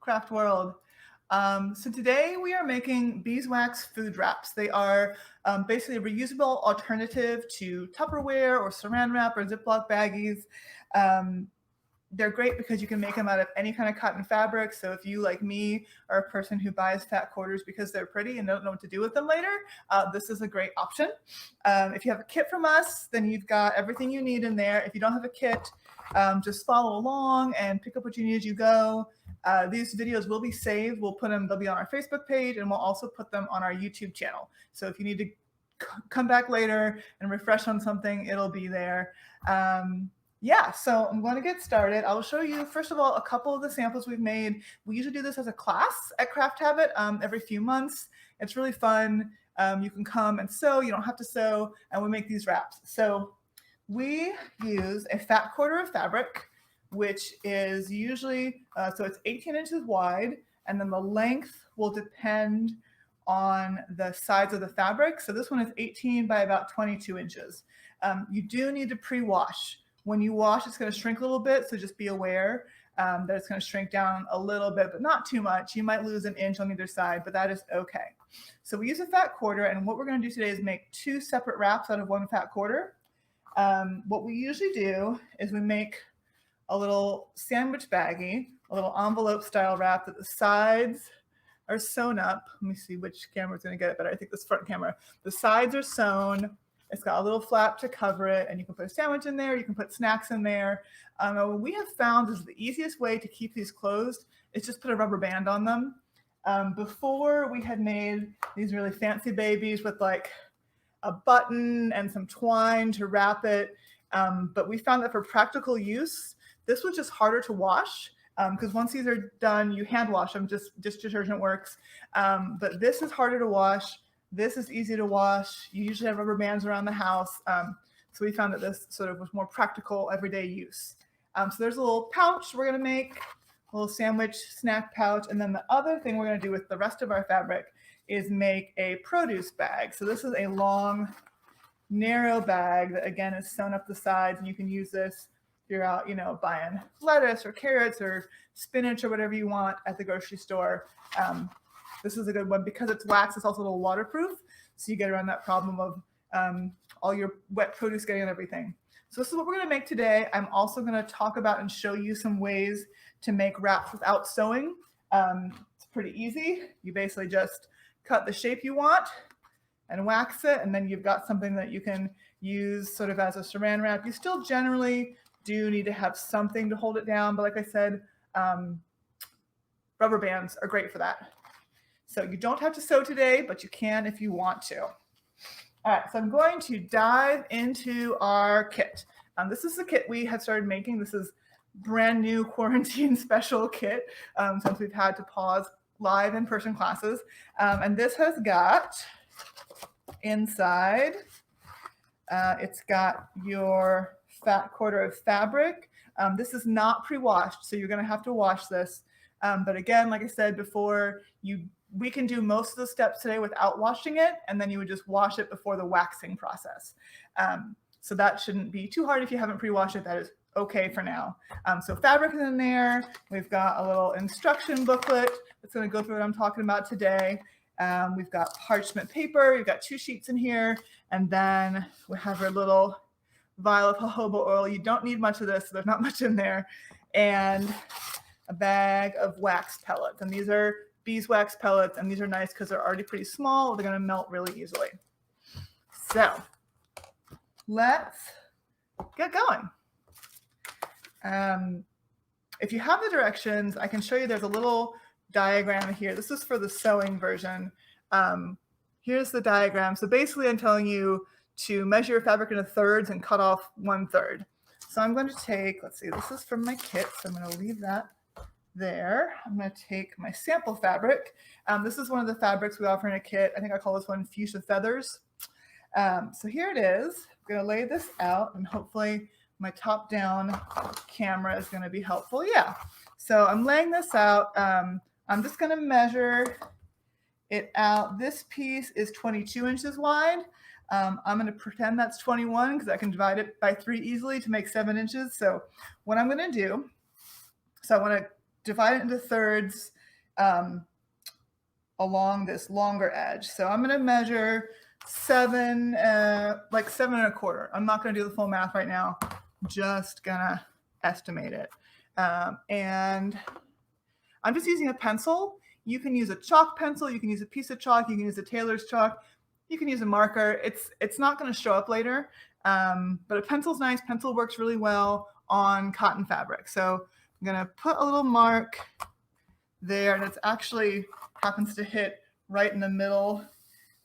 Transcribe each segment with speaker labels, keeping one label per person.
Speaker 1: craft world. So today we are making beeswax food wraps. They are basically a reusable alternative to Tupperware or saran wrap or Ziploc baggies. Um, they're great because you can make them out of any kind of cotton fabric. So if you, like me, are a person who buys fat quarters because they're pretty and don't know what to do with them later, this is a great option. If you have a kit from us, then you've got everything you need in there. If you don't have a kit, just follow along and pick up what you need as you go. These videos will be saved. We'll put them, they'll be on our Facebook page, and we'll also put them on our YouTube channel. So if you need to come back later and refresh on something, it'll be there. Yeah, so I'm going to get started. I'll show you, first of all, a couple of the samples we've made. We usually do this as a class at Craft Habit every few months. It's really fun. You can come and sew. You don't have to sew, and we make these wraps. So we use a fat quarter of fabric, which is usually, so it's 18 inches wide, and then the length will depend on the size of the fabric. So this one is 18 by about 22 inches. You do need to pre-wash. When you wash, it's going to shrink a little bit, so just be aware that it's going to shrink down a little bit, but not too much. You might lose an inch on either side, but that is okay. So we use a fat quarter, and what we're going to do today is make two separate wraps out of one fat quarter. What we usually do is we make a little sandwich baggie, a little envelope style wrap that the sides are sewn up. Let me see which camera is going to get it better. I think this front camera. The sides are sewn. It's got a little flap to cover it, and you can put a sandwich in there. You can put snacks in there. What we have found is the easiest way to keep these closed is just put a rubber band on them. Before, we had made these really fancy babies with like a button and some twine to wrap it. But we found that for practical use, this was just harder to wash because once these are done, you hand wash them, just dish detergent works. But this is harder to wash. This is easy to wash. You usually have rubber bands around the house. So we found that this sort of was more practical everyday use. So there's a little pouch we're going to make, a little sandwich snack pouch. And then the other thing we're going to do with the rest of our fabric is make a produce bag. So this is a long, narrow bag that, again, is sewn up the sides. And you can use this if you're out, buying lettuce or carrots or spinach or whatever you want at the grocery store. This is a good one because it's wax. It's also a little waterproof, so you get around that problem of all your wet produce getting on everything. So this is what we're going to make today. I'm also going to talk about and show you some ways to make wraps without sewing. It's pretty easy. You basically just cut the shape you want and wax it, and then you've got something that you can use sort of as a saran wrap. You still generally do need to have something to hold it down, but like I said, rubber bands are great for that. So you don't have to sew today, but you can if you want to. All right, so I'm going to dive into our kit. This is the kit we have started making. This is brand new quarantine special kit since we've had to pause live in-person classes. And this has got inside, it's got your fat quarter of fabric. This is not pre-washed, so you're going to have to wash this. But again, like I said before, we can do most of the steps today without washing it, and then you would just wash it before the waxing process. So that shouldn't be too hard if you haven't pre-washed it. That is okay for now. So fabric is in there. We've got a little instruction booklet that's going to go through what I'm talking about today. We've got parchment paper. We've got 2 sheets in here, and then we have our little vial of jojoba oil. You don't need much of this, so there's not much in there, and a bag of wax pellets. And these are beeswax pellets, and these are nice because they're already pretty small. They're going to melt really easily. So let's get going. If you have the directions, I can show you. There's a little diagram here. This is for the sewing version. Here's the diagram. So basically I'm telling you to measure your fabric into thirds and cut off 1/3. So I'm going to take, let's see, this is from my kit, so I'm going to leave that there. I'm going to take my sample fabric. This is one of the fabrics we offer in a kit. I think I call this one Fuchsia Feathers. So here it is. I'm going to lay this out, and hopefully my top-down camera is going to be helpful. Yeah. So I'm laying this out. I'm just going to measure it out. This piece is 22 inches wide. I'm going to pretend that's 21 because I can divide it by 3 easily to make 7 inches. So what I'm going to do, so I want to divide it into thirds along this longer edge. So I'm going to measure like 7 1/4. I'm not going to do the full math right now. Just gonna estimate it. And I'm just using a pencil. You can use a chalk pencil. You can use a piece of chalk. You can use a tailor's chalk. You can use a marker. It's not going to show up later, but a pencil's nice. Pencil works really well on cotton fabric. So I'm going to put a little mark there, and it's actually happens to hit right in the middle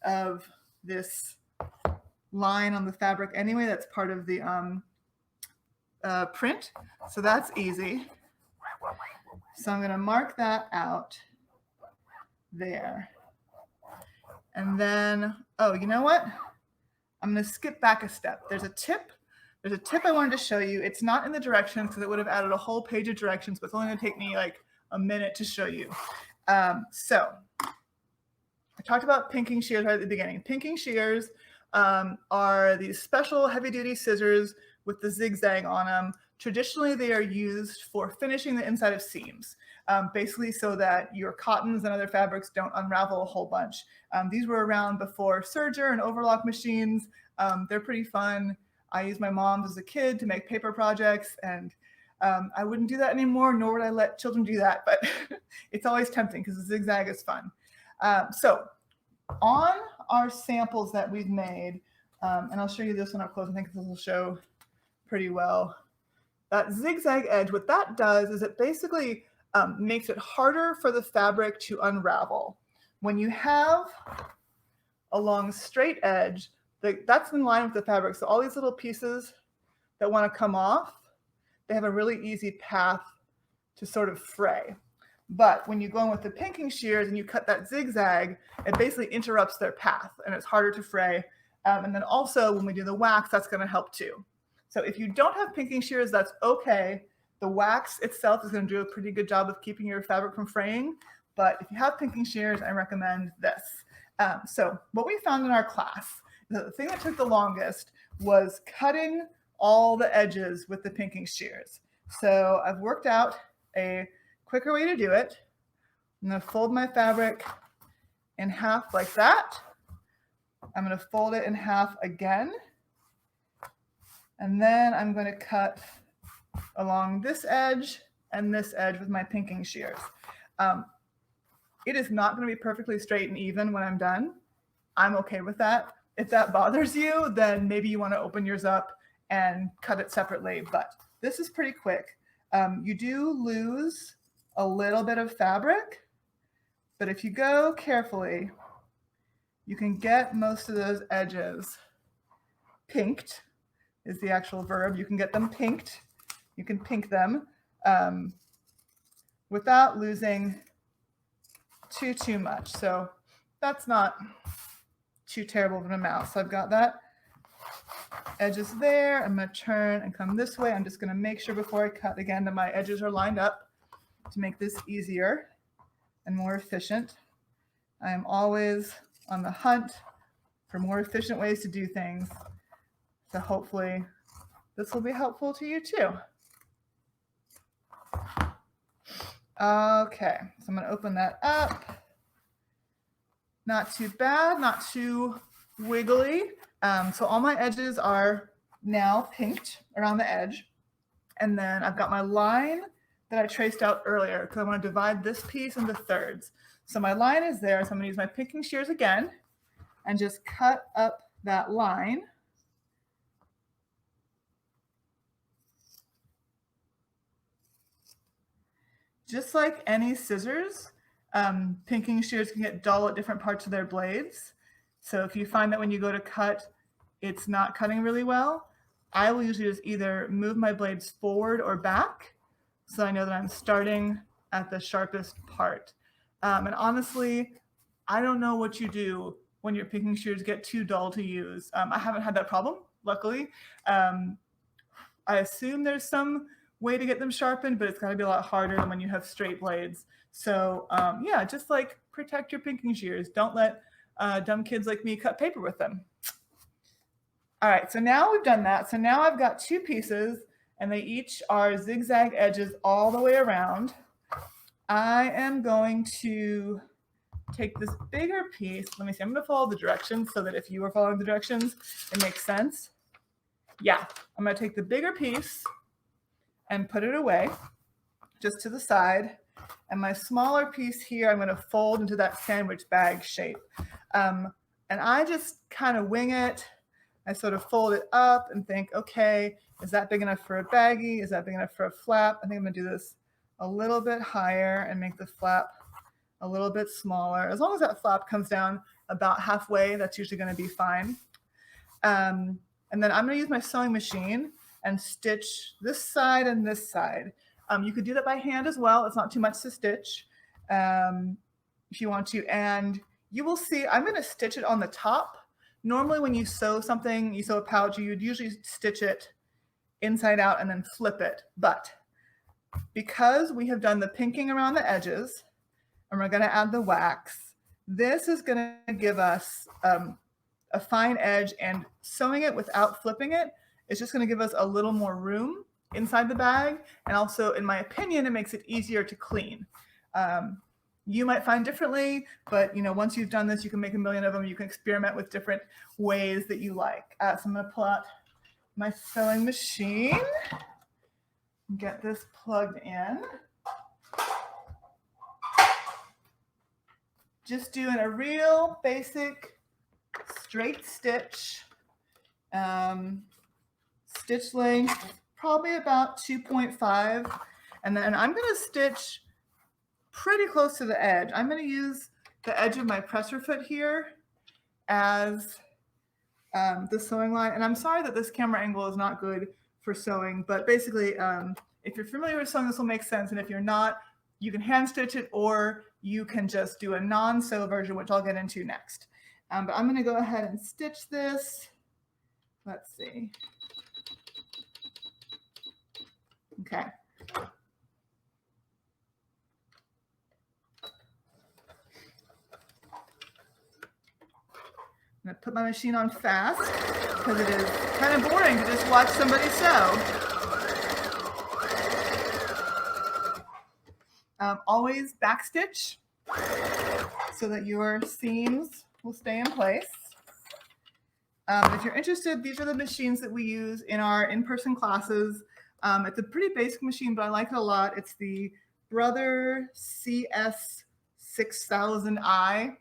Speaker 1: of this line on the fabric anyway. That's part of the print. So that's easy. So I'm going to mark that out there. And then, oh, you know what? I'm going to skip back a step. There's a tip I wanted to show you. It's not in the directions because it would have added a whole page of directions, but it's only going to take me like a minute to show you. So I talked about pinking shears right at the beginning. Pinking shears are these special heavy-duty scissors with the zigzag on them. Traditionally, they are used for finishing the inside of seams, basically so that your cottons and other fabrics don't unravel a whole bunch. These were around before serger and overlock machines. They're pretty fun. I used my mom's as a kid to make paper projects, and I wouldn't do that anymore, nor would I let children do that, but it's always tempting because the zigzag is fun. So on our samples that we've made, and I'll show you this one up close. I think this will show pretty well. That zigzag edge, what that does is it basically makes it harder for the fabric to unravel. When you have a long straight edge, that's in line with the fabric. So all these little pieces that want to come off, they have a really easy path to sort of fray. But when you go in with the pinking shears and you cut that zigzag, it basically interrupts their path and it's harder to fray. And then also when we do the wax, that's going to help too. So if you don't have pinking shears, that's okay. The wax itself is going to do a pretty good job of keeping your fabric from fraying. But if you have pinking shears, I recommend this. So what we found in our class, the thing that took the longest was cutting all the edges with the pinking shears. So I've worked out a quicker way to do it. I'm going to fold my fabric in half like that. I'm going to fold it in half again. And then I'm going to cut along this edge and this edge with my pinking shears. It is not going to be perfectly straight and even when I'm done. I'm okay with that. If that bothers you, then maybe you want to open yours up and cut it separately. But this is pretty quick. You do lose a little bit of fabric, but if you go carefully, you can get most of those edges pinked is the actual verb. You can get them pinked. You can pink them without losing too much. So that's not too terrible of an amount. So I've got that edges there. I'm going to turn and come this way. I'm just going to make sure before I cut again that my edges are lined up to make this easier and more efficient. I am always on the hunt for more efficient ways to do things. So hopefully this will be helpful to you too. Okay, so I'm going to open that up. Not too bad, not too wiggly. So all my edges are now pinked around the edge. And then I've got my line that I traced out earlier because I want to divide this piece into thirds. So my line is there. So I'm going to use my pinking shears again and just cut up that line. Just like any scissors, pinking shears can get dull at different parts of their blades. So if you find that when you go to cut, it's not cutting really well, I will usually just either move my blades forward or back so I know that I'm starting at the sharpest part. And honestly, I don't know what you do when your pinking shears get too dull to use. I haven't had that problem, luckily. I assume there's some way to get them sharpened, but it's got to be a lot harder than when you have straight blades. So yeah, just like protect your pinking shears. Don't let dumb kids like me cut paper with them. All right, so now we've done that. So now I've got two pieces and they each are zigzag edges all the way around. I am going to take this bigger piece. Let me see. I'm going to follow the directions so that if you are following the directions, it makes sense. Yeah, I'm going to take the bigger piece and put it away just to the side. And my smaller piece here, I'm going to fold into that sandwich bag shape. And I just kind of wing it. I sort of fold it up and think, okay, is that big enough for a baggie? Is that big enough for a flap? I think I'm going to do this a little bit higher and make the flap a little bit smaller. As long as that flap comes down about halfway, that's usually going to be fine. And then I'm going to use my sewing machine and stitch this side and this side. You could do that by hand as well. It's not too much to stitch if you want to. And you will see, I'm going to stitch it on the top. Normally when you sew something, you sew a pouch, you would usually stitch it inside out and then flip it. But because we have done the pinking around the edges and we're going to add the wax, this is going to give us a fine edge, and sewing it without flipping it is just going to give us a little more room inside the bag. And also, in my opinion, it makes it easier to clean. You might find differently, but once you've done this, you can make a million of them. You can experiment with different ways that you like. So I'm going to pull out my sewing machine, get this plugged in. Just doing a real basic straight stitch. Stitch length, probably about 2.5. And then I'm going to stitch pretty close to the edge. I'm going to use the edge of my presser foot here as the sewing line. And I'm sorry that this camera angle is not good for sewing, but basically, if you're familiar with sewing, this will make sense. And if you're not, you can hand stitch it, or you can just do a non-sew version, which I'll get into next. But I'm going to go ahead and stitch this. Let's see. Okay. I'm going to put my machine on fast because it is kind of boring to just watch somebody sew. Always backstitch so that your seams will stay in place. If you're interested, these are the machines that we use in our in-person classes. It's a pretty basic machine, but I like it a lot. It's the Brother CS6000i.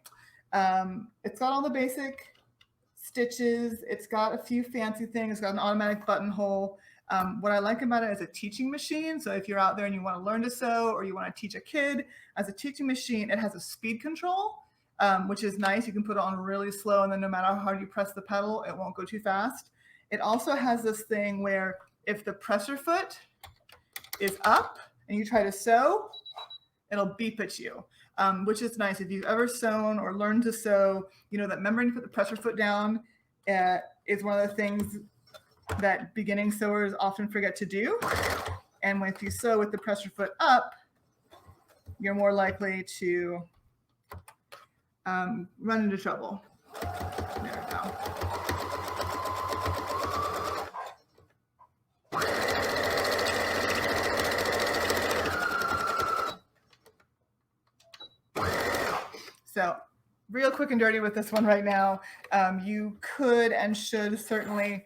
Speaker 1: It's got all the basic stitches. It's got a few fancy things. It's got an automatic buttonhole. What I like about it is a teaching machine. So if you're out there and you want to learn to sew, or you want to teach a kid, as a teaching machine, it has a speed control, which is nice. You can put it on really slow, and then no matter how hard you press the pedal, it won't go too fast. It also has this thing where if the presser foot is up and you try to sew, it'll beep at you, which is nice. If you've ever sewn or learned to sew, you know that remembering to put the presser foot down is one of the things that beginning sewers often forget to do. And if you sew with the presser foot up, you're more likely to run into trouble. There we go. So real quick and dirty with this one right now. You could and should certainly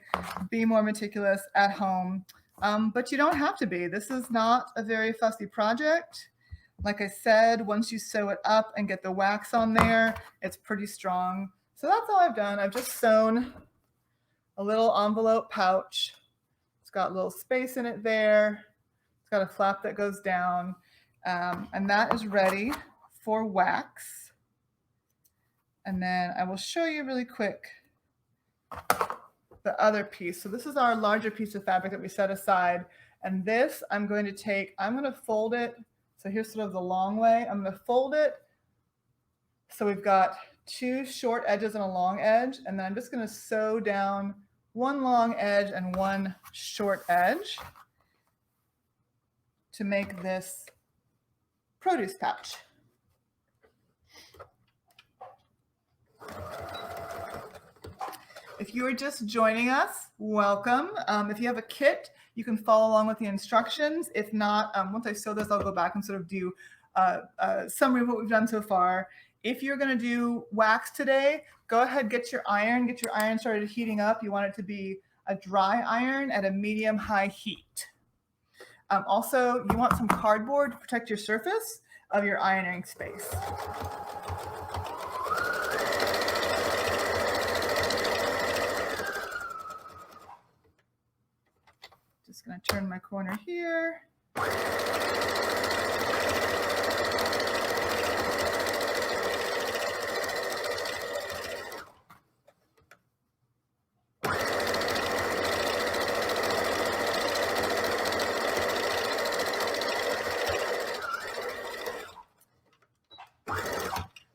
Speaker 1: be more meticulous at home, but you don't have to be. This is not a very fussy project. Like I said, once you sew it up and get the wax on there, it's pretty strong. So that's all I've done. I've just sewn a little envelope pouch. It's got a little space in it there. It's got a flap that goes down, and that is ready for wax. And then I will show you really quick the other piece. So this is our larger piece of fabric that we set aside. And this I'm going to fold it. So here's sort of the long way. I'm going to fold it. So we've got two short edges and a long edge. And then I'm just going to sew down one long edge and one short edge to make this produce pouch. If you are just joining us, welcome. If you have a kit, you can follow along with the instructions. If not, once I sew this, I'll go back and sort of do summary of what we've done so far. If you're going to do wax today, go ahead, get your iron started heating up. You want it to be a dry iron at a medium-high heat. Also, you want some cardboard to protect your surface of your ironing space. Just going to turn my corner here.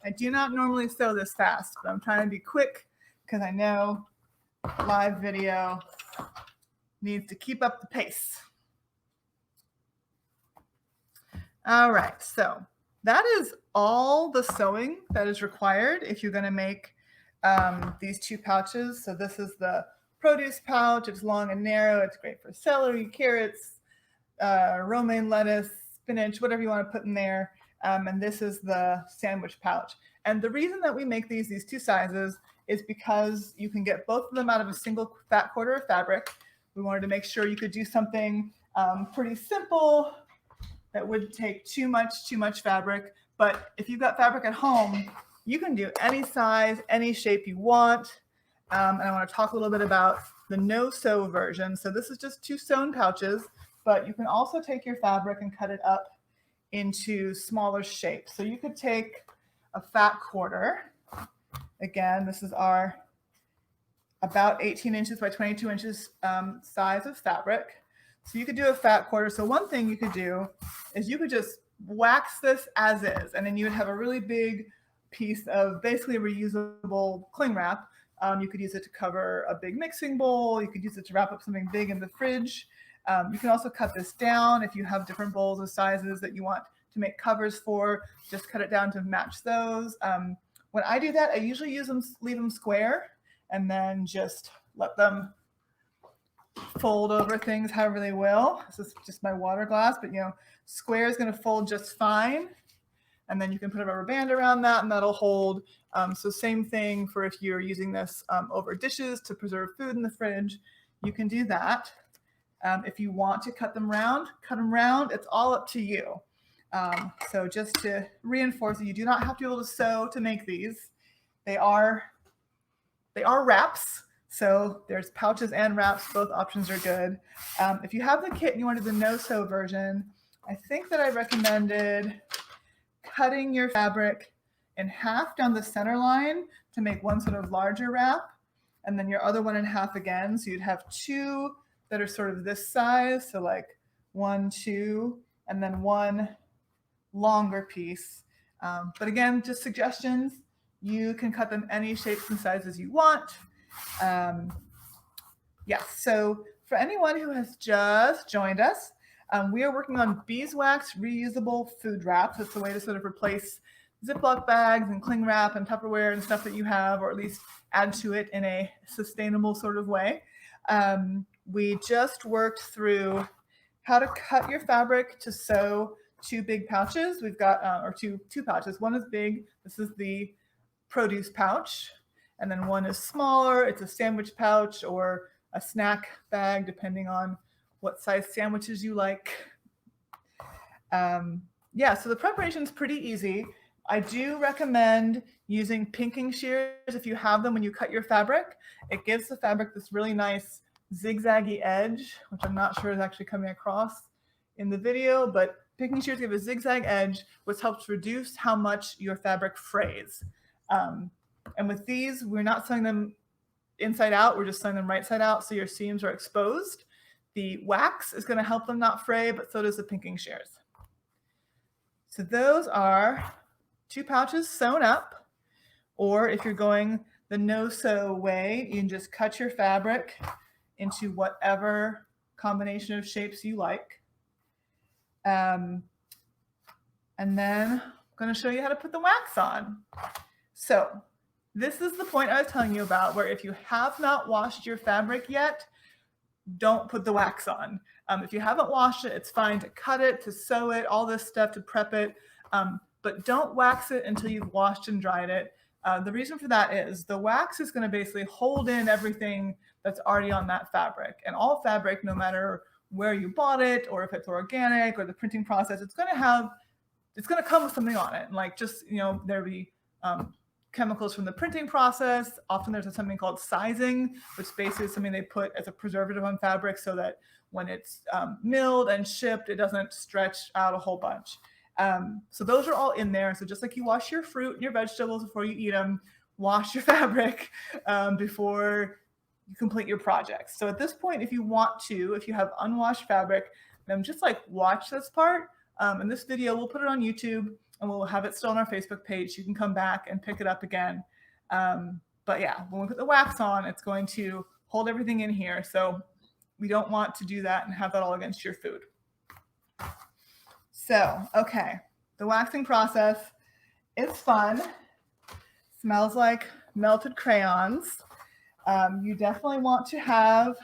Speaker 1: I do not normally sew this fast, but I'm trying to be quick because I know live video needs to keep up the pace. All right, so that is all the sewing that is required if you're going to make these two pouches. So this is the produce pouch. It's long and narrow. It's great for celery, carrots, romaine lettuce, spinach, whatever you want to put in there. And this is the sandwich pouch. And the reason that we make these two sizes is because you can get both of them out of a single fat quarter of fabric. We wanted to make sure you could do something pretty simple that wouldn't take too much fabric. But if you've got fabric at home, you can do any size, any shape you want. And I want to talk a little bit about the no-sew version. So this is just 2 sewn pouches, but you can also take your fabric and cut it up into smaller shapes. So you could take a fat quarter. Again, this is our about 18 inches by 22 inches size of fabric. So you could do a fat quarter. So one thing you could do is you could just wax this as is, and then you would have a really big piece of basically a reusable cling wrap. You could use it to cover a big mixing bowl. You could use it to wrap up something big in the fridge. You can also cut this down if you have different bowls of sizes that you want to make covers for. Just cut it down to match those. When I do that, I usually leave them square and then just let them fold over things however they will. This is just my water glass, but square is going to fold just fine. And then you can put a rubber band around that and that'll hold. So same thing for if you're using this over dishes to preserve food in the fridge, you can do that. If you want to cut them round, It's all up to you. So just to reinforce it, you do not have to be able to sew to make these. They are wraps. So there's pouches and wraps. Both options are good. If you have the kit and you wanted the no-sew version, I think that I recommended cutting your fabric in half down the center line to make one sort of larger wrap, and then your other one in half again. So you'd have 2 that are sort of this size. So like 1, 2, and then 1 longer piece. But again, just suggestions. You can cut them any shapes and sizes you want. So for anyone who has just joined us, we are working on Beeswax reusable food wraps. It's a way to sort of replace Ziploc bags and cling wrap and Tupperware and stuff that you have, or at least add to it in a sustainable sort of way. We just worked through how to cut your fabric to sew 2 big pouches. We've got, or two pouches. One is big. This is the produce pouch. And then one is smaller. It's a sandwich pouch or a snack bag, depending on what size sandwiches you like. So the preparation is pretty easy. I do recommend using pinking shears if you have them when you cut your fabric. It gives the fabric this really nice zigzaggy edge, which I'm not sure is actually coming across in the video, but pinking shears give a zigzag edge, which helps reduce how much your fabric frays. And with these, we're not sewing them inside out, we're just sewing them right side out, so your seams are exposed. The wax is going to help them not fray, but so does the pinking shears. So those are 2 pouches sewn up, or if you're going the no-sew way, you can just cut your fabric into whatever combination of shapes you like. And then I'm going to show you how to put the wax on. So this is the point I was telling you about, where if you have not washed your fabric yet, don't put the wax on. If you haven't washed it, it's fine to cut it, to sew it, all this stuff to prep it. But don't wax it until you've washed and dried it. The reason for that is the wax is going to basically hold in everything that's already on that fabric. And all fabric, no matter where you bought it or if it's organic or the printing process, it's going to come with something on it. And like just, there'll be chemicals from the printing process. Often there's something called sizing, which basically is something they put as a preservative on fabric so that when it's milled and shipped, it doesn't stretch out a whole bunch. So those are all in there. So just like you wash your fruit and your vegetables before you eat them, wash your fabric before you complete your projects. So at this point, if you have unwashed fabric, then just like watch this part. In this video, we'll put it on YouTube and we'll have it still on our Facebook page. You can come back and pick it up again. But yeah, when we put the wax on, it's going to hold everything in here. So we don't want to do that and have that all against your food. So, okay, the waxing process is fun. Smells like melted crayons. You definitely want to have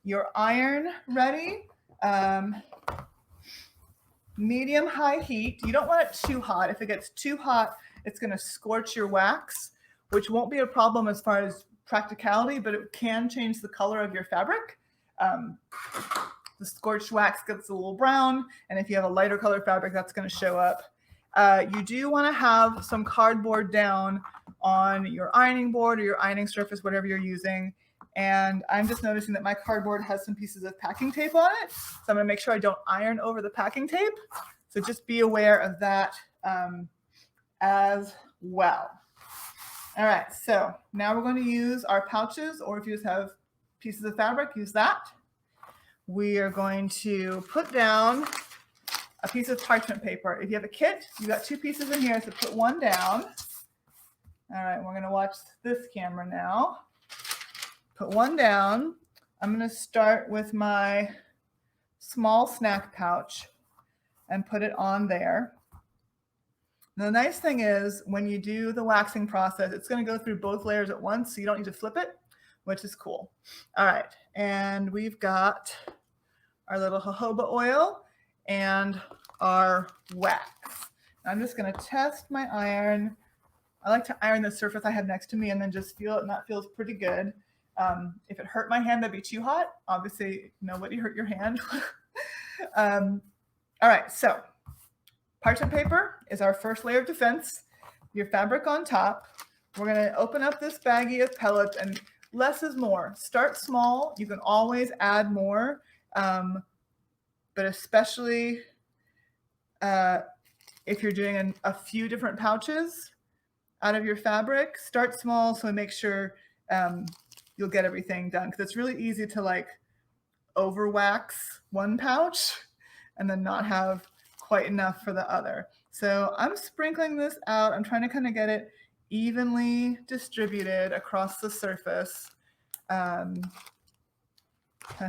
Speaker 1: your iron ready. Medium-high heat. You don't want it too hot. If it gets too hot, it's going to scorch your wax, which won't be a problem as far as practicality, but it can change the color of your fabric. The scorched wax gets a little brown, and if you have a lighter color fabric, that's going to show up. You do want to have some cardboard down on your ironing board or your ironing surface, whatever you're using. And I'm just noticing that my cardboard has some pieces of packing tape on it. So I'm going to make sure I don't iron over the packing tape. So just be aware of that as well. All right, so now we're going to use our pouches, or if you just have pieces of fabric, use that. We are going to put down a piece of parchment paper. If you have a kit, you got 2 pieces in here, so put one down. All right, we're going to watch this camera now. Put one down. I'm going to start with my small snack pouch and put it on there. Now, the nice thing is when you do the waxing process, it's going to go through both layers at once, so you don't need to flip it, which is cool. All right, and we've got our little jojoba oil and our wax. I'm just going to test my iron. I like to iron the surface I have next to me and then just feel it, and that feels pretty good. If it hurt my hand, that'd be too hot. Obviously, nobody hurt your hand. All right, so parchment paper is our first layer of defense. Your fabric on top. We're going to open up this baggie of pellets, and less is more. Start small. You can always add more, but especially if you're doing a few different pouches out of your fabric, start small so make sure you'll get everything done, because it's really easy to like over wax one pouch and then not have quite enough for the other. So I'm sprinkling this out. I'm trying to kind of get it evenly distributed across the surface. I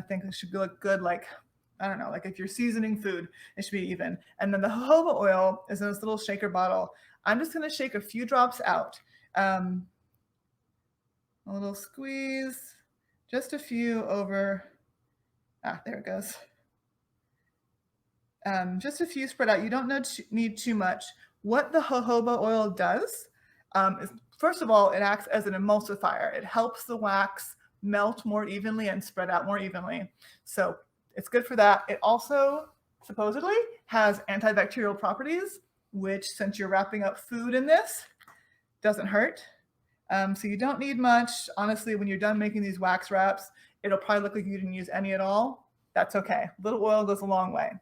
Speaker 1: think it should look good, like, I don't know, like if you're seasoning food, it should be even. And then the jojoba oil is in this little shaker bottle. I'm just going to shake a few drops out. A little squeeze, just a few over, there it goes. Just a few spread out. You don't need too much. What the jojoba oil does is, first of all, it acts as an emulsifier. It helps the wax melt more evenly and spread out more evenly. So it's good for that. It also supposedly has antibacterial properties, which, since you're wrapping up food in this, doesn't hurt. So you don't need much. Honestly, when you're done making these wax wraps, it'll probably look like you didn't use any at all. That's okay. A little oil goes a long way.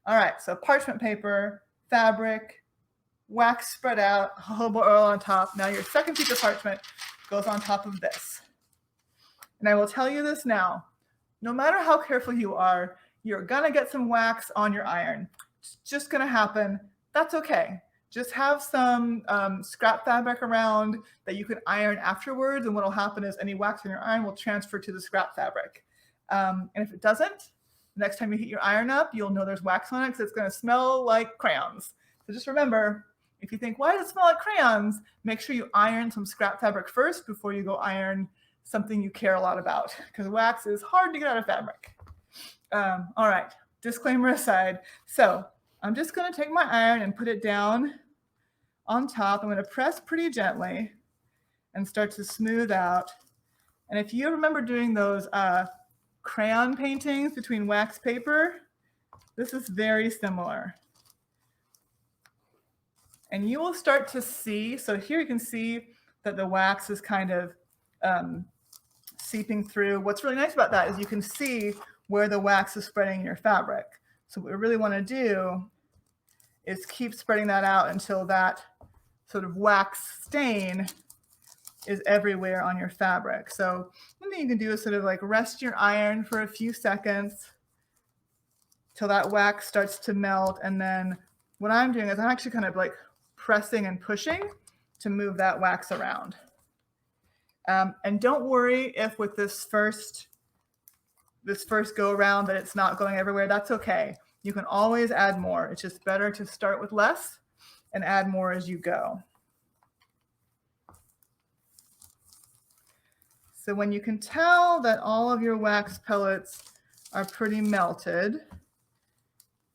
Speaker 1: All right, so parchment paper, fabric, wax spread out, jojoba oil on top. Now your second piece of parchment goes on top of this. And I will tell you this now, no matter how careful you are, you're gonna get some wax on your iron. It's just gonna happen. That's okay. Just have some scrap fabric around that you can iron afterwards, and what will happen is any wax on your iron will transfer to the scrap fabric. And if it doesn't, the next time you heat your iron up, you'll know there's wax on it because it's going to smell like crayons. So just remember, if you think, why does it smell like crayons? Make sure you iron some scrap fabric first before you go iron something you care a lot about, because wax is hard to get out of fabric. All right, disclaimer aside. So I'm just going to take my iron and put it down on top. I'm going to press pretty gently and start to smooth out. And if you remember doing those crayon paintings between wax paper, this is very similar. And you will start to see, so here you can see that the wax is kind of seeping through. What's really nice about that is you can see where the wax is spreading in your fabric. So what we really want to do is keep spreading that out until that sort of wax stain is everywhere on your fabric. So one thing you can do is sort of like rest your iron for a few seconds till that wax starts to melt. And then what I'm doing is I'm actually kind of like pressing and pushing to move that wax around. And don't worry if with this first go around that it's not going everywhere. That's okay. You can always add more. It's just better to start with less and add more as you go. So when you can tell that all of your wax pellets are pretty melted,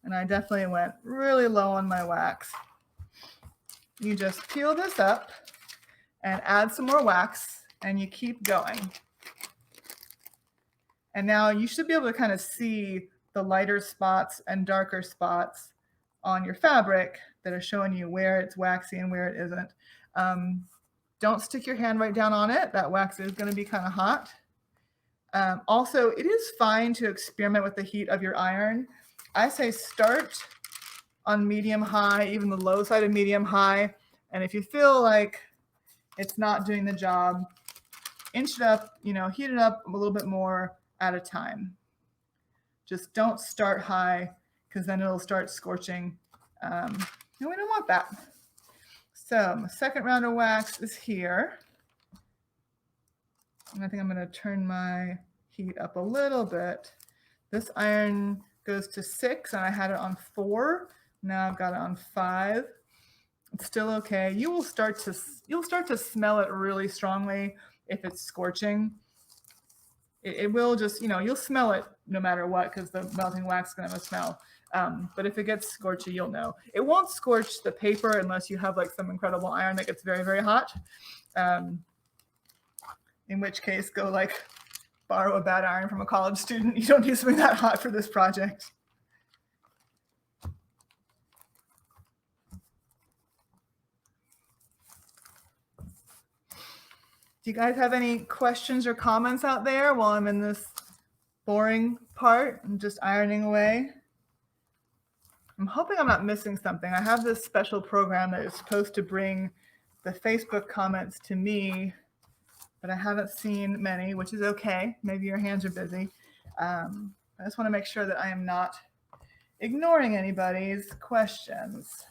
Speaker 1: and I definitely went really low on my wax, you just peel this up and add some more wax, and you keep going. And now you should be able to kind of see the lighter spots and darker spots on your fabric that are showing you where it's waxy and where it isn't. Don't stick your hand right down on it. That wax is going to be kind of hot. Also, it is fine to experiment with the heat of your iron. I say start on medium high, even the low side of medium high. And if you feel like it's not doing the job, inch it up, heat it up a little bit more at a time. Just don't start high because then it'll start scorching. And we don't want that. So my second round of wax is here. And I think I'm going to turn my heat up a little bit. This iron goes to 6 and I had it on 4. Now I've got it on 5. It's still okay. You'll start to smell it really strongly if it's scorching. It will just, you'll smell it no matter what because the melting wax is going to have a smell. But if it gets scorchy, you'll know. It won't scorch the paper unless you have like some incredible iron that gets very, very hot. In which case, go like borrow a bad iron from a college student. You don't need something that hot for this project. Do you guys have any questions or comments out there while I'm in this boring part and just ironing away? I'm hoping I'm not missing something. I have this special program that is supposed to bring the Facebook comments to me, but I haven't seen many, which is okay. Maybe your hands are busy. I just want to make sure that I am not ignoring anybody's questions.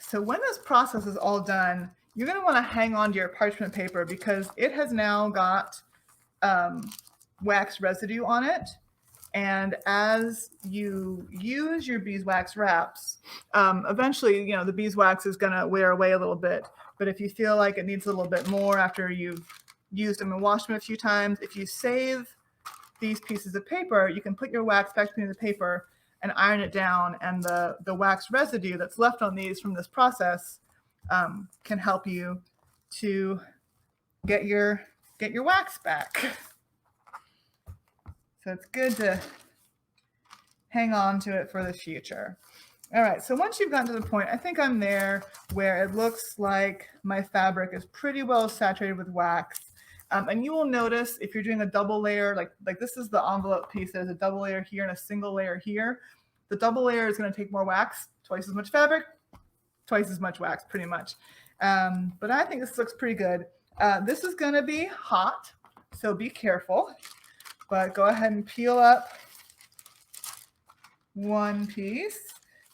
Speaker 1: So when this process is all done, you're going to want to hang on to your parchment paper because it has now got wax residue on it. And as you use your beeswax wraps, eventually, the beeswax is going to wear away a little bit. But if you feel like it needs a little bit more after you've used them and washed them a few times, if you save these pieces of paper, you can put your wax back between the paper and iron it down, and the wax residue that's left on these from this process can help you to get your wax back. So it's good to hang on to it for the future. All right, so once you've gotten to the point, I think I'm there where it looks like my fabric is pretty well saturated with wax. And you will notice if you're doing a double layer, like this is the envelope piece, there's a double layer here and a single layer here. The double layer is going to take more wax, twice as much fabric, twice as much wax, pretty much. But I think this looks pretty good. This is going to be hot, so be careful. But go ahead and peel up one piece.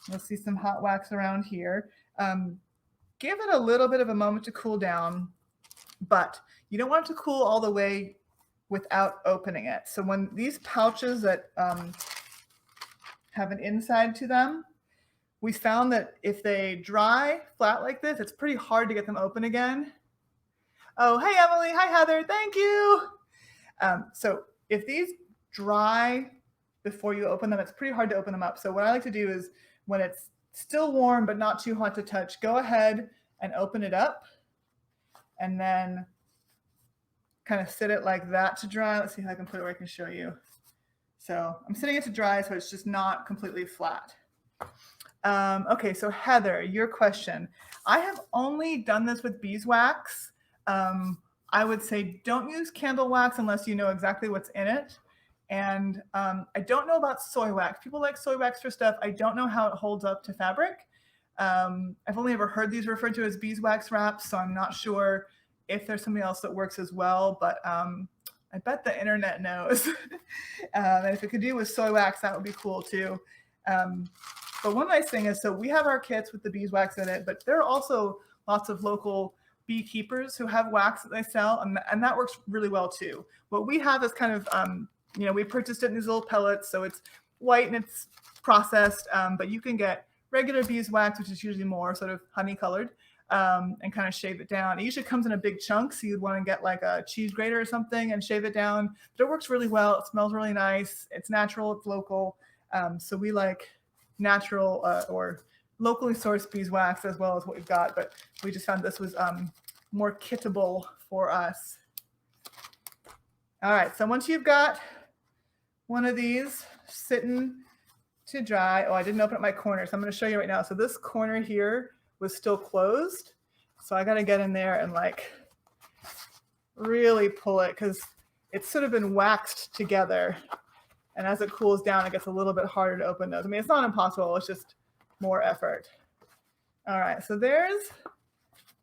Speaker 1: You'll see some hot wax around here. Give it a little bit of a moment to cool down, but you don't want it to cool all the way without opening it. So when these pouches that have an inside to them, we found that if they dry flat like this, it's pretty hard to get them open again. Oh, hey, Emily. Hi, Heather. Thank you. So if these dry before you open them, it's pretty hard to open them up. So what I like to do is when it's still warm but not too hot to touch, go ahead and open it up and then kind of sit it like that to dry. Let's see how I can put it where I can show you. So I'm sitting it to dry so it's just not completely flat. Okay, so Heather, your question. I have only done this with beeswax. I would say don't use candle wax unless you know exactly what's in it. And I don't know about soy wax. People like soy wax for stuff. I don't know how it holds up to fabric. I've only ever heard these referred to as beeswax wraps, so I'm not sure if there's something else that works as well, but I bet the internet knows. And if it could do with soy wax, that would be cool too. But one nice thing is, so we have our kits with the beeswax in it, but there are also lots of local beekeepers who have wax that they sell, and that works really well too. What we have is kind of, we purchased it in these little pellets, so it's white and it's processed, but you can get regular beeswax, which is usually more sort of honey colored, and kind of shave it down. It usually comes in a big chunk, so you'd want to get like a cheese grater or something and shave it down. But it works really well. It smells really nice. It's natural. It's local. So we like natural or locally sourced beeswax as well as what we've got. But we just found this was more kittable for us. All right. So once you've got one of these sitting to dry. Oh, I didn't open up my corner, so I'm going to show you right now. So this corner here was still closed. So I got to get in there and like really pull it because it's sort of been waxed together. And as it cools down, it gets a little bit harder to open those. I mean, it's not impossible. It's just more effort. All right, so there's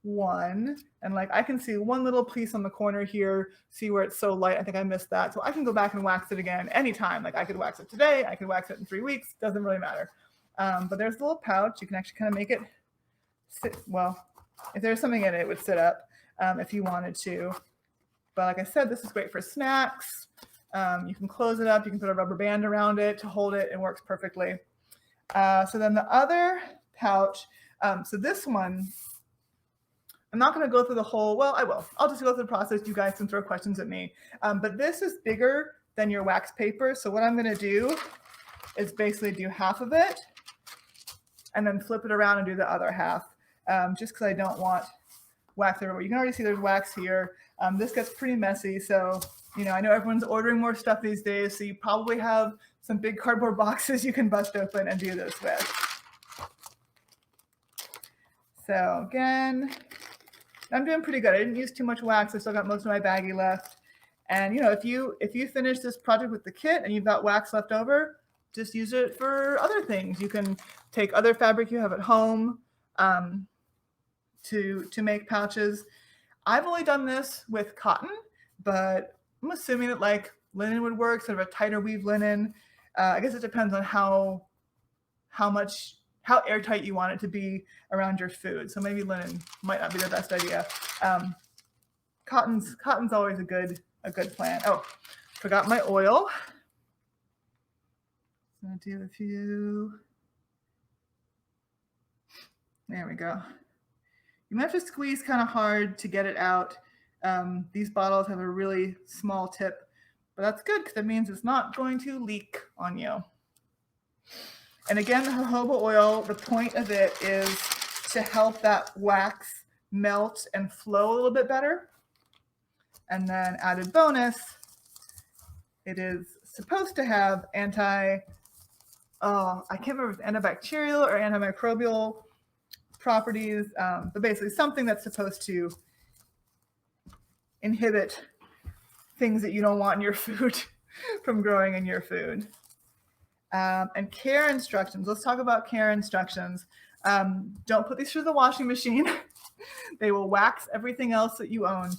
Speaker 1: one. And like I can see one little piece on the corner here. See where it's so light. I think I missed that. So I can go back and wax it again anytime. Like I could wax it today. I could wax it in 3 weeks. Doesn't really matter. But there's a little pouch. You can actually kind of make it sit. Well, if there's something in it, it would sit up if you wanted to. But like I said, this is great for snacks. You can close it up. You can put a rubber band around it to hold it. It works perfectly. So then the other pouch. So this one, I'm not going to go through the whole, well, I will. I'll just go through the process. You guys can throw questions at me. But this is bigger than your wax paper. So what I'm going to do is basically do half of it and then flip it around and do the other half, just because I don't want wax everywhere. You can already see there's wax here. This gets pretty messy. So, I know everyone's ordering more stuff these days. So you probably have some big cardboard boxes you can bust open and do this with. So again, I'm doing pretty good. I didn't use too much wax. I still got most of my baggie left. And if you finish this project with the kit and you've got wax left over, just use it for other things. You can take other fabric you have at home to make pouches. I've only done this with cotton, but I'm assuming that like linen would work, sort of a tighter weave linen. I guess it depends on how airtight you want it to be around your food. So maybe linen might not be the best idea. Cotton's always a good plan. Oh, forgot my oil. So I'll do a few. There we go. You might have to squeeze kind of hard to get it out. These bottles have a really small tip, but that's good because it means it's not going to leak on you. And again, the jojoba oil, the point of it is to help that wax melt and flow a little bit better. And then added bonus, it is supposed to have I can't remember if it's antibacterial or antimicrobial properties, but basically something that's supposed to inhibit things that you don't want in your food from growing in your food. And care instructions. Let's talk about care instructions. Don't put these through the washing machine. They will wax everything else that you own.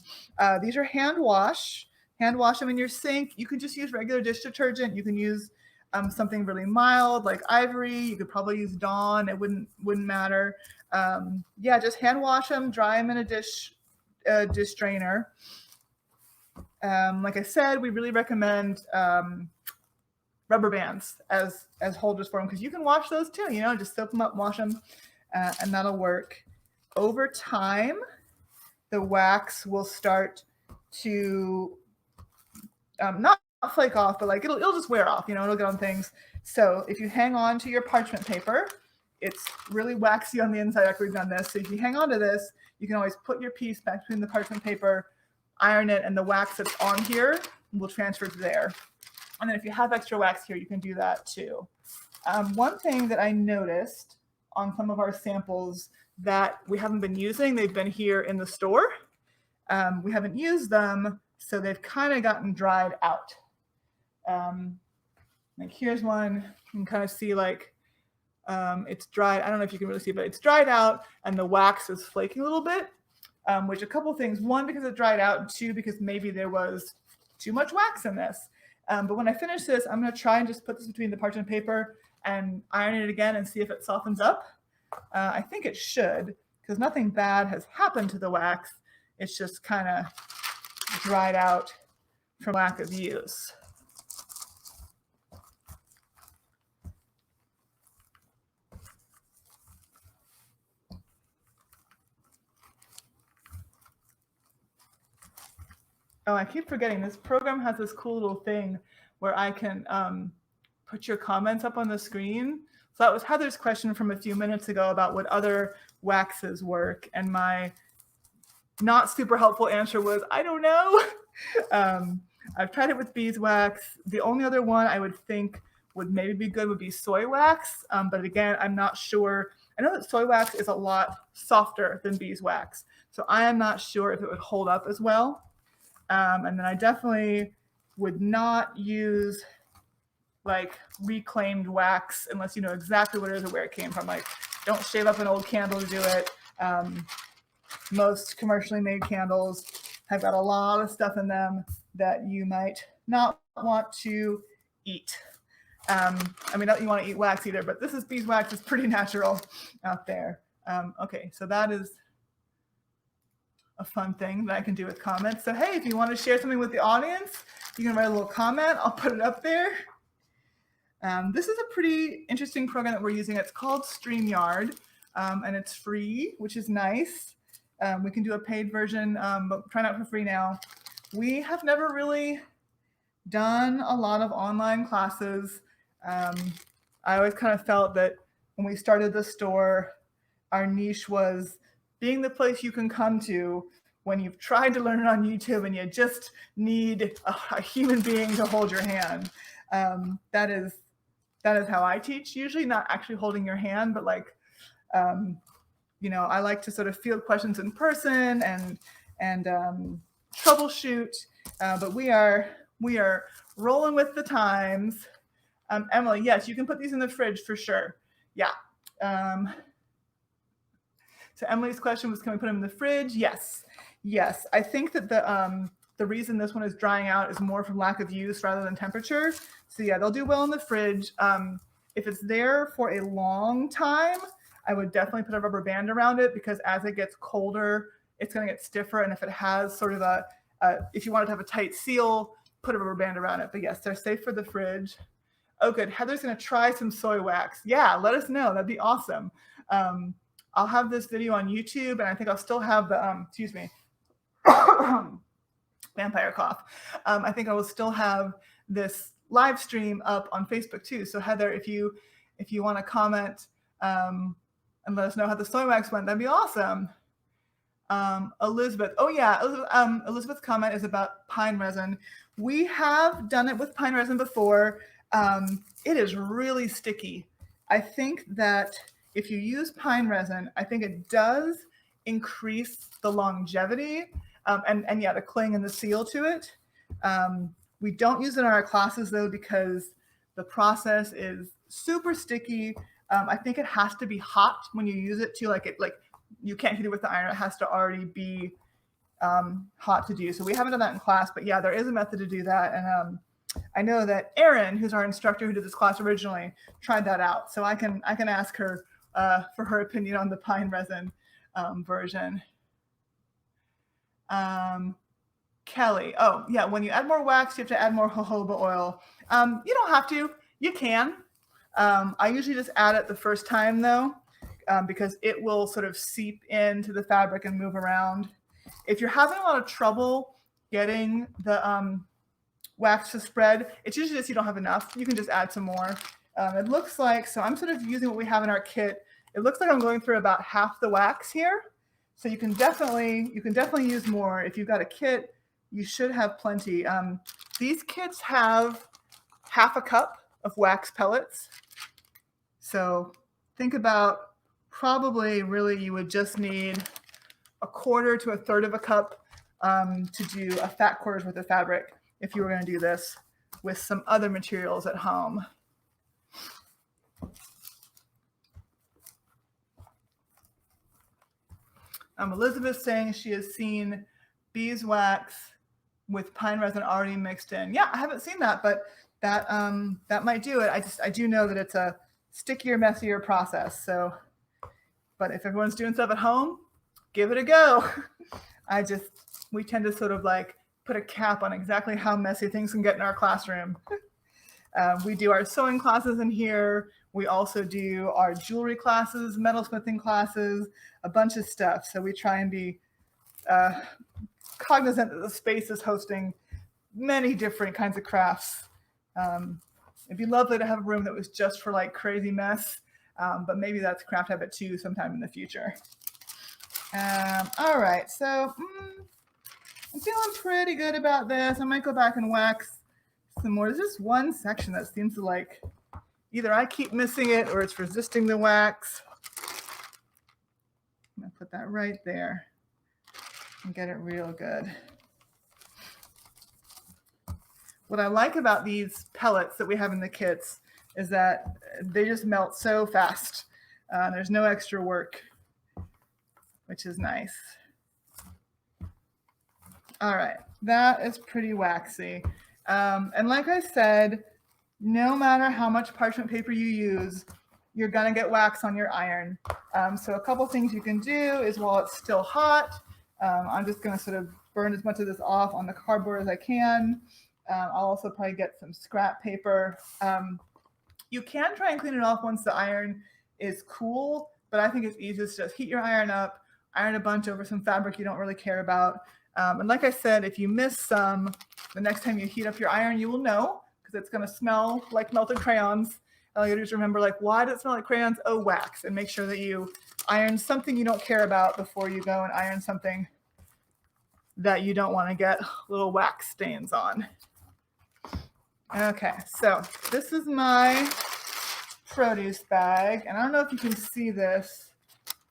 Speaker 1: These are hand wash. Hand wash them in your sink. You can just use regular dish detergent. You can use something really mild like Ivory. You could probably use Dawn. It wouldn't matter. Just hand wash them. Dry them in a dish drainer. Like I said, we really recommend rubber bands as holders for them, because you can wash those too, you know, just soak them up, wash them, and that'll work. Over time, the wax will start to not flake off, but like it'll just wear off, you know, it'll get on things. So if you hang on to your parchment paper, it's really waxy on the inside after we've done this. So if you hang on to this, you can always put your piece back between the parchment paper, iron it, and the wax that's on here will transfer to there. And then if you have extra wax here, you can do that too. One thing that I noticed on some of our samples that we haven't been using, they've been here in the store. We haven't used them, so they've kind of gotten dried out. Like here's one, you can kind of see like it's dried. I don't know if you can really see, but it's dried out and the wax is flaking a little bit, which a couple things. One, because it dried out, and two, because maybe there was too much wax in this. But when I finish this, I'm going to try and just put this between the parchment paper and iron it again and see if it softens up. I think it should, because nothing bad has happened to the wax. It's just kind of dried out from lack of use. Oh, I keep forgetting this program has this cool little thing where I can put your comments up on the screen. So that was Heather's question from a few minutes ago about what other waxes work. And my not super helpful answer was, I don't know. I've tried it with beeswax. The only other one I would think would maybe be good would be soy wax. But again, I'm not sure. I know that soy wax is a lot softer than beeswax. So I am not sure if it would hold up as well. And then I definitely would not use like reclaimed wax unless you know exactly what it is or where it came from. Like, don't shave up an old candle to do it. Most commercially made candles have got a lot of stuff in them that you might not want to eat. I mean, not that you want to eat wax either, but this is beeswax. It's pretty natural out there. Okay, so that is a fun thing that I can do with comments. So hey, if you want to share something with the audience, you can write a little comment. I'll put it up there. This is a pretty interesting program that we're using. It's called StreamYard, and it's free, which is nice. We can do a paid version, but trying out for free now. We have never really done a lot of online classes. I always kind of felt that when we started the store, our niche was being the place you can come to when you've tried to learn it on YouTube and you just need a human being to hold your hand. That is how I teach, usually not actually holding your hand, but like, you know, I like to sort of field questions in person and troubleshoot, but we are rolling with the times. Emily, yes, you can put these in the fridge for sure. Yeah. So Emily's question was, can we put them in the fridge? Yes. Yes. I think that the reason this one is drying out is more from lack of use rather than temperature. So yeah, they'll do well in the fridge. If it's there for a long time, I would definitely put a rubber band around it, because as it gets colder, it's going to get stiffer. And if it has sort of if you want it to have a tight seal, put a rubber band around it. But yes, they're safe for the fridge. Oh, good. Heather's going to try some soy wax. Yeah, let us know. That'd be awesome. I'll have this video on YouTube, and I think I'll still have the, excuse me, vampire cough. I think I will still have this live stream up on Facebook too. So Heather, if you want to comment and let us know how the soy wax went, that'd be awesome. Elizabeth, oh yeah, Elizabeth's comment is about pine resin. We have done it with pine resin before. It is really sticky. I think that if you use pine resin, I think it does increase the longevity and yeah, the cling and the seal to it. We don't use it in our classes though, because the process is super sticky. I think it has to be hot when you use it too. Like you can't heat it with the iron. It has to already be hot to do. So we haven't done that in class, but yeah, there is a method to do that. And I know that Erin, who's our instructor who did this class originally, tried that out. So I can ask her for her opinion on the pine resin version. Kelly. Oh, yeah. When you add more wax, you have to add more jojoba oil. You don't have to. You can. I usually just add it the first time though, because it will sort of seep into the fabric and move around. If you're having a lot of trouble getting the wax to spread, it's usually just you don't have enough. You can just add some more. It looks like, so I'm sort of using what we have in our kit. It looks like I'm going through about half the wax here. So you can definitely use more. If you've got a kit, you should have plenty. These kits have half a cup of wax pellets. So think about, probably really you would just need a quarter to a third of a cup to do a fat quarter's worth of fabric if you were going to do this with some other materials at home. Elizabeth saying she has seen beeswax with pine resin already mixed in. Yeah, I haven't seen that, but that might do it. I do know that it's a stickier, messier process. So, but if everyone's doing stuff at home, give it a go. We tend to sort of like put a cap on exactly how messy things can get in our classroom. We do our sewing classes in here. We also do our jewelry classes, metalsmithing classes, a bunch of stuff. So we try and be cognizant that the space is hosting many different kinds of crafts. It'd be lovely to have a room that was just for like crazy mess, but maybe that's Craft Habit 2 sometime in the future. All right, so I'm feeling pretty good about this. I might go back and wax some more. There's just one section that seems to like, either I keep missing it or it's resisting the wax. I'm gonna put that right there and get it real good. What I like about these pellets that we have in the kits is that they just melt so fast. There's no extra work, which is nice. All right, that is pretty waxy. And like I said, no matter how much parchment paper you use, you're gonna get wax on your iron. So a couple things you can do is while it's still hot, I'm just gonna sort of burn as much of this off on the cardboard as I can. I'll also probably get some scrap paper. You can try and clean it off once the iron is cool, but I think it's easiest to just heat your iron up, iron a bunch over some fabric you don't really care about. And like I said, if you miss some, the next time you heat up your iron, you will know, because it's going to smell like melted crayons. All you do is remember, like, why does it smell like crayons? Oh, wax. And make sure that you iron something you don't care about before you go and iron something that you don't want to get little wax stains on. Okay, so this is my produce bag. And I don't know if you can see this,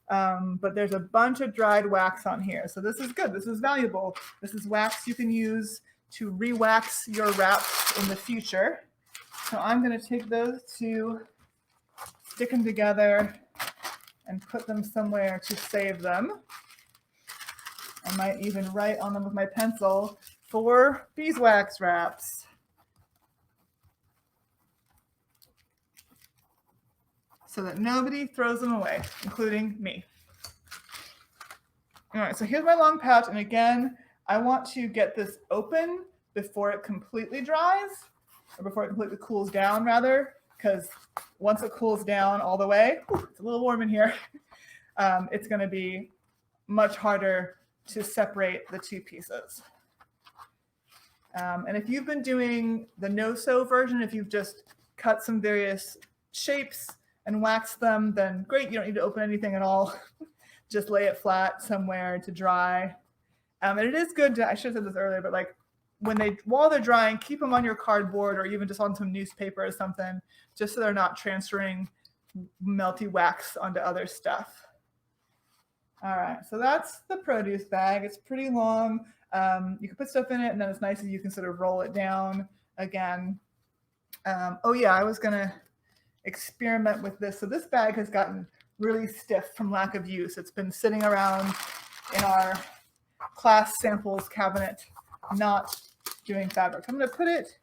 Speaker 1: but there's a bunch of dried wax on here. So this is good. This is valuable. This is wax you can use to re-wax your wraps in the future. So I'm going to take those two, stick them together, and put them somewhere to save them. I might even write on them with my pencil for beeswax wraps. So that nobody throws them away, including me. All right, so here's my long pouch. And again, I want to get this open before it completely dries, or before it completely cools down, rather, because once it cools down all the way, it's a little warm in here, it's going to be much harder to separate the two pieces. And if you've been doing the no-sew version, if you've just cut some various shapes and wax them, then great, you don't need to open anything at all. Just lay it flat somewhere to dry. And it is good to, I should have said this earlier, but like while they're drying, keep them on your cardboard or even just on some newspaper or something, just so they're not transferring melty wax onto other stuff. All right, so that's the produce bag. It's pretty long. You can put stuff in it, and then it's nice that you can sort of roll it down again. Oh yeah, I was gonna experiment with this. So this bag has gotten really stiff from lack of use. It's been sitting around in our class samples cabinet, not doing fabric. I'm going to put it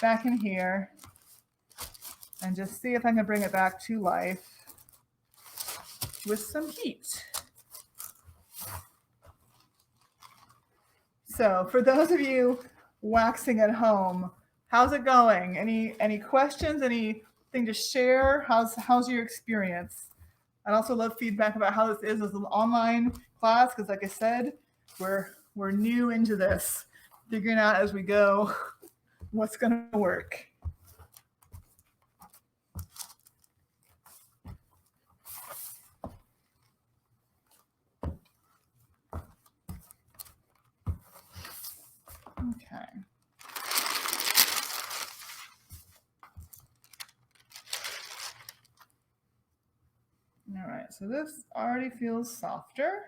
Speaker 1: back in here and just see if I can bring it back to life with some heat. So for those of you waxing at home, how's it going? Any questions? Anything to share? How's your experience? I'd also love feedback about how this is as an online class, because like I said, we're new into this, figuring out as we go what's going to work. Okay. All right, so this already feels softer.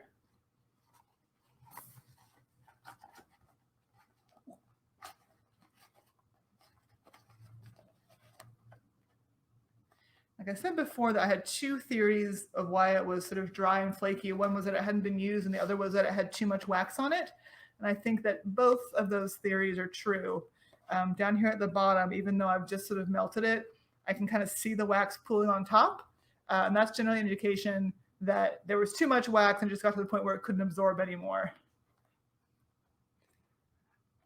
Speaker 1: Like I said before, that I had two theories of why it was sort of dry and flaky. One was that it hadn't been used, and the other was that it had too much wax on it. And I think that both of those theories are true. Down here at the bottom, even though I've just sort of melted it, I can kind of see the wax pooling on top. And that's generally an indication that there was too much wax and just got to the point where it couldn't absorb anymore.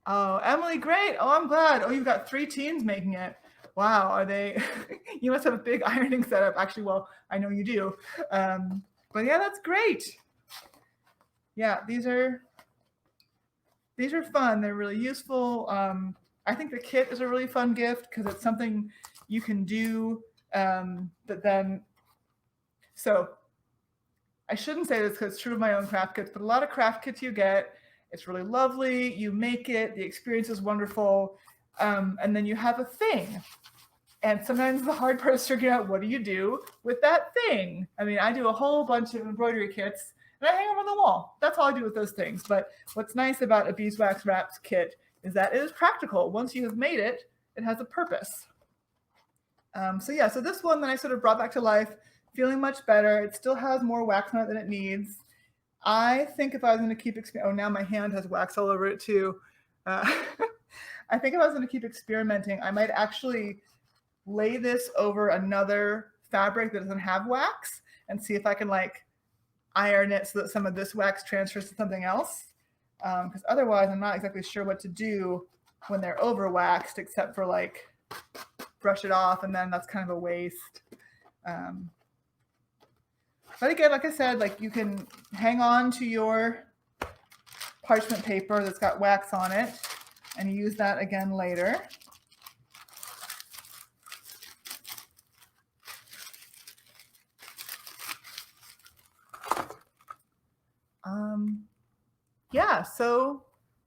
Speaker 1: Oh, Emily, great. Oh, I'm glad. Oh, you've got 3 teens making it. Wow, are they? You must have a big ironing setup. Actually, well, I know you do. But yeah, that's great. Yeah, these are fun. They're really useful. I think the kit is a really fun gift because it's something you can do that then. So I shouldn't say this because it's true of my own craft kits, but a lot of craft kits you get, it's really lovely. You make it, the experience is wonderful, and then you have a thing. And sometimes the hard part is figuring out what do you do with that thing. I mean, I do a whole bunch of embroidery kits and I hang them on the wall. That's all I do with those things. But what's nice about a Beeswax Wraps kit is that it is practical. Once you have made it, it has a purpose. So this one that I sort of brought back to life, feeling much better. It still has more wax on it than it needs. I think if I was going to keep now my hand has wax all over it too. I think if I was going to keep experimenting, I might actually lay this over another fabric that doesn't have wax and see if I can like iron it so that some of this wax transfers to something else. Because otherwise I'm not exactly sure what to do when they're over waxed, except for like brush it off, and then that's kind of a waste. But again, like I said, like you can hang on to your parchment paper that's got wax on it and use that again later. Yeah, so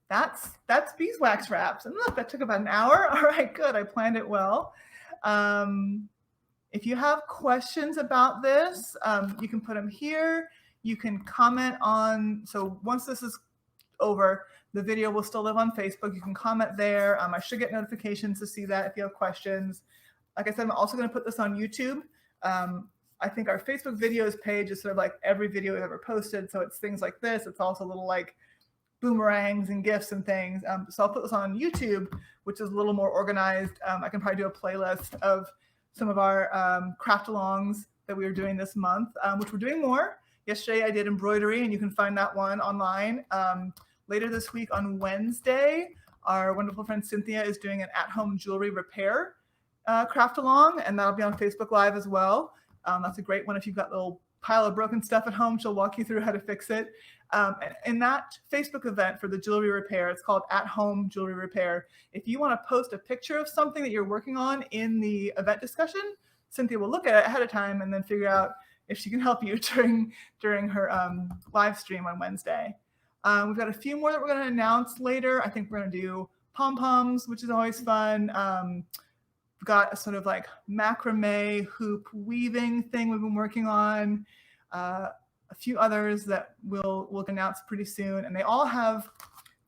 Speaker 1: that's Beeswax Wraps. And look, that took about an hour. All right, good. I planned it well. If you have questions about this, you can put them here. You can comment on, so once this is over, the video will still live on Facebook. You can comment there. I should get notifications to see that if you have questions. Like I said, I'm also going to put this on YouTube. I think our Facebook videos page is sort of like every video we've ever posted. So it's things like this. It's also little like boomerangs and gifts and things. So I'll put this on YouTube, which is a little more organized. I can probably do a playlist of some of our craft alongs that we were doing this month, which we're doing more. Yesterday I did embroidery, and you can find that one online. Later this week on Wednesday, our wonderful friend Cynthia is doing an at-home jewelry repair craft along, and that'll be on Facebook Live as well. That's a great one if you've got a little pile of broken stuff at home. She'll walk you through how to fix it. In that Facebook event for the jewelry repair, it's called At Home Jewelry Repair. If you want to post a picture of something that you're working on in the event discussion, Cynthia will look at it ahead of time and then figure out if she can help you during her live stream on Wednesday. We've got a few more that we're going to announce later. I think we're going to do pom-poms, which is always fun. We've got a sort of like macrame hoop weaving thing we've been working on. A few others that we'll announce pretty soon, and they all have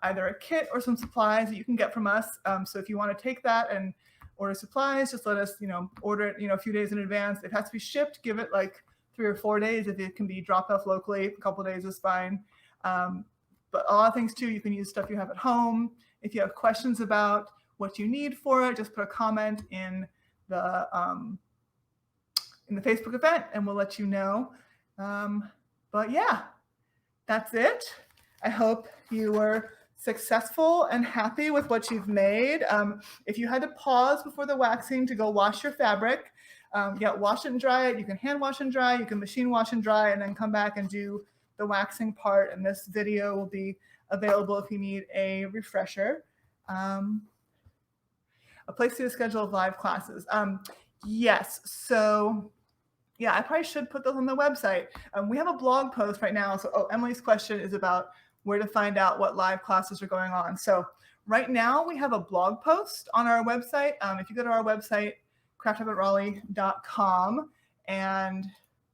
Speaker 1: either a kit or some supplies that you can get from us. So if you want to take that and order supplies, just let us, order it, a few days in advance. It has to be shipped. Give it like 3 or 4 days. If it can be dropped off locally, a couple of days is fine. But a lot of things too, you can use stuff you have at home. If you have questions about what you need for it, just put a comment in the Facebook event, and we'll let you know. But yeah, that's it. I hope you were successful and happy with what you've made. If you had to pause before the waxing to go wash your fabric, yeah, wash it and dry it. You can hand wash and dry, you can machine wash and dry, and then come back and do the waxing part. And this video will be available if you need a refresher. A place to schedule of live classes. Yes, so yeah, I probably should put those on the website. We have a blog post right now. So, Emily's question is about where to find out what live classes are going on. So right now we have a blog post on our website. If you go to our website, craftaboutraleigh.com, and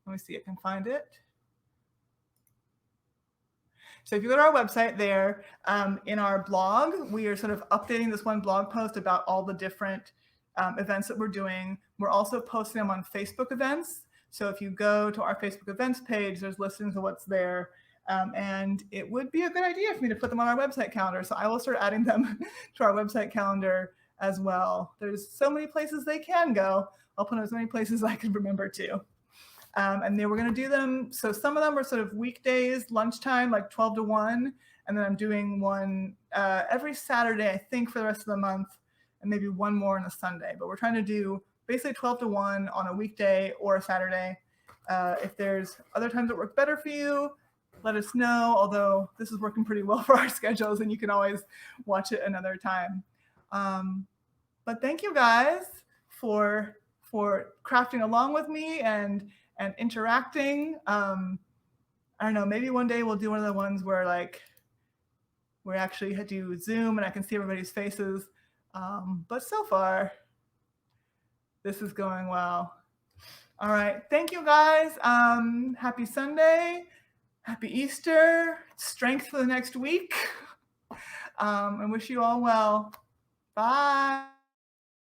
Speaker 1: let me see, I can find it. So if you go to our website there, in our blog, we are sort of updating this one blog post about all the different events that we're doing. We're also posting them on Facebook events. So if you go to our Facebook events page, there's listings of what's there. And it would be a good idea for me to put them on our website calendar. So I will start adding them to our website calendar as well. There's so many places they can go. I'll put as many places I can remember to. And then we're going to do them. So some of them are sort of weekdays, lunchtime, like 12 to 1. And then I'm doing one every Saturday, I think, for the rest of the month, and maybe one more on a Sunday. But we're trying to do basically 12 to 1 on a weekday or a Saturday. If there's other times that work better for you, let us know. Although this is working pretty well for our schedules, and you can always watch it another time. But thank you guys for crafting along with me and interacting. I don't know, maybe one day we'll do one of the ones where like we actually do Zoom and I can see everybody's faces. But so far, this is going well. All right, thank you guys. Happy Sunday, happy Easter, strength for the next week. And wish you all well. Bye.